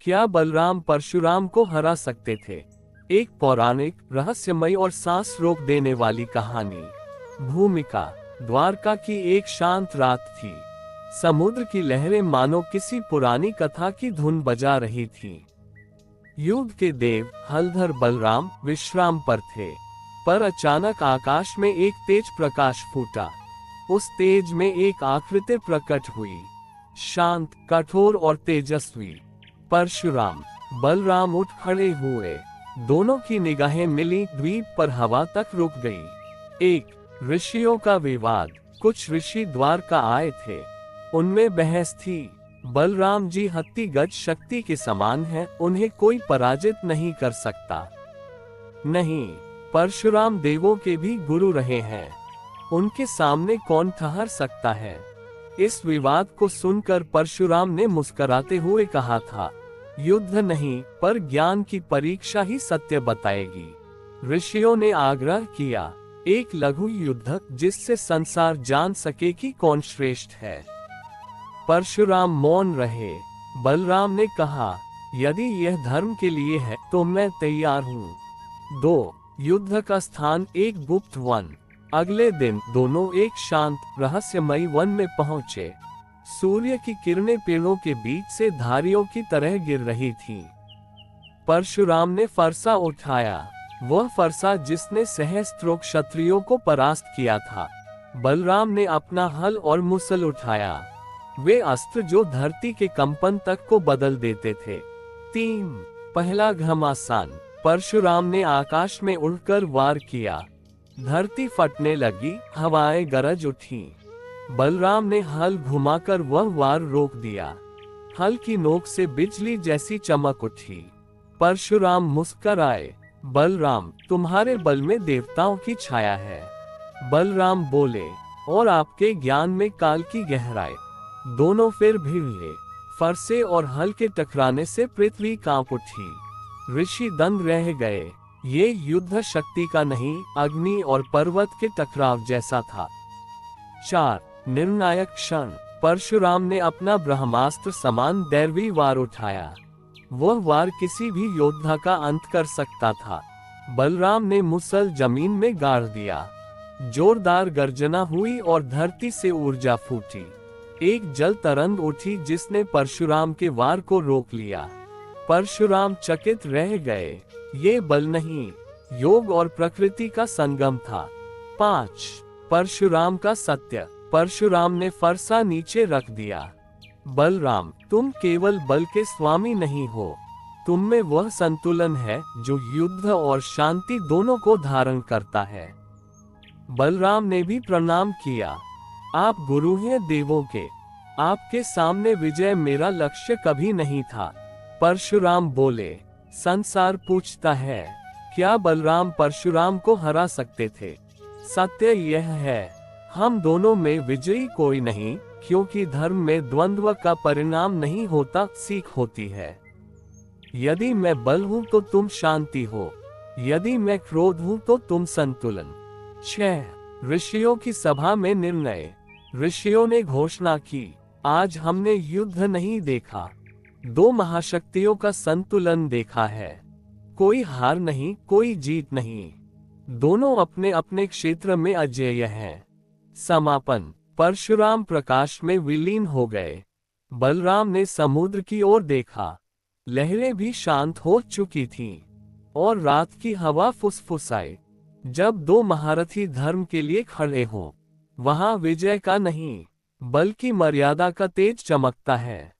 क्या बलराम परशुराम को हरा सकते थे? एक पौराणिक, रहस्यमय और सांस रोक देने वाली कहानी। भूमिका: द्वारका की एक शांत रात थी। समुद्र की लहरें मानो किसी पुरानी कथा की धुन बजा रही थीं। युद्ध के देव हलधर बलराम विश्राम पर थे, पर अचानक आकाश में एक तेज प्रकाश फूटा। उस तेज में एक आकृति प्रकट हुई, शांत, कठोर और तेजस्वी। परशुराम। बलराम उठ खड़े हुए। दोनों की निगाहें मिली, द्वीप पर हवा तक रुक गई। एक ऋषियों का विवाद। कुछ ऋषि द्वारका आए थे। उनमें बहस थी। बलराम जी हत्ती गज शक्ति के समान हैं, उन्हें कोई पराजित नहीं कर सकता। नहीं, परशुराम देवों के भी गुरु रहे हैं, उनके सामने कौन ठहर सकता है? इस विवाद को सुनकर परशुराम ने मुस्कुराते हुए कहा था, युद्ध नहीं, पर ज्ञान की परीक्षा ही सत्य बताएगी। ऋषियों ने आग्रह किया, एक लघु युद्ध जिससे संसार जान सके कि कौन श्रेष्ठ है। परशुराम मौन रहे। बलराम ने कहा, यदि यह धर्म के लिए है तो मैं तैयार हूँ। 2. युद्ध का स्थान एक गुप्त वन। अगले दिन दोनों एक शांत, रहस्यमयी वन में पहुंचे। सूर्य की किरणें पेड़ों के बीच से धारियों की तरह गिर रही थीं। परशुराम ने फरसा उठाया, वह फरसा जिसने सहस्त्रों क्षत्रियों को परास्त किया था। बलराम ने अपना हल और मुसल उठाया, वे अस्त्र जो धरती के कंपन तक को बदल देते थे। 3. पहला घमासान। परशुराम ने आकाश में उड़कर वार किया। धरती फटने लगी, हवाएं गरज उठीं। बलराम ने हल घुमाकर वह वार रोक दिया। हल की नोक से बिजली जैसी चमक उठी। परशुराम मुस्कुराए, बलराम, तुम्हारे बल में देवताओं की छाया है। बलराम बोले, और आपके ज्ञान में काल की गहराई। दोनों फिर भिड़े। फरसे और हल के टकराने से पृथ्वी कांप उठी। ऋषि दंग रह गए। ये युद्ध शक्ति का नहीं, अग्नि और पर्वत के टकराव जैसा था। 4. निर्णायक क्षण। परशुराम ने अपना ब्रह्मास्त्र समान दैवी वार उठाया। वह वार किसी भी योद्धा का अंत कर सकता था। बलराम ने मुसल जमीन में गाड़ दिया। जोरदार गर्जना हुई और धरती से ऊर्जा फूटी। एक जल तरंग उठी जिसने परशुराम के वार को रोक लिया। परशुराम चकित रह गए। ये बल नहीं, योग और प्रकृति का संगम था। 5. परशुराम का सत्य। परशुराम ने फरसा नीचे रख दिया। बलराम, तुम केवल बल के स्वामी नहीं हो, तुम में वह संतुलन है जो युद्ध और शांति दोनों को धारण करता है। बलराम ने भी प्रणाम किया, आप गुरु हैं देवों के, आपके सामने विजय मेरा लक्ष्य कभी नहीं था। परशुराम बोले, संसार पूछता है, क्या बलराम परशुराम को हरा सकते थे? सत्य यह है, हम दोनों में विजयी कोई नहीं, क्योंकि धर्म में द्वंद्व का परिणाम नहीं होता, सीख होती है। यदि मैं बल हूँ तो तुम शांति हो, यदि मैं क्रोध हूँ तो तुम संतुलन। 6. ऋषियों की सभा में निर्णय। ऋषियों ने घोषणा की, आज हमने युद्ध नहीं देखा, 2 महाशक्तियों का संतुलन देखा है। कोई हार नहीं, कोई जीत नहीं, दोनों अपने अपने क्षेत्र में अजेय हैं। समापन। परशुराम प्रकाश में विलीन हो गए। बलराम ने समुद्र की ओर देखा। लहरें भी शांत हो चुकी थीं, और रात की हवा फुसफुसाई। जब 2 महारथी धर्म के लिए खड़े हों, वहां विजय का नहीं, बल्कि मर्यादा का तेज चमकता है।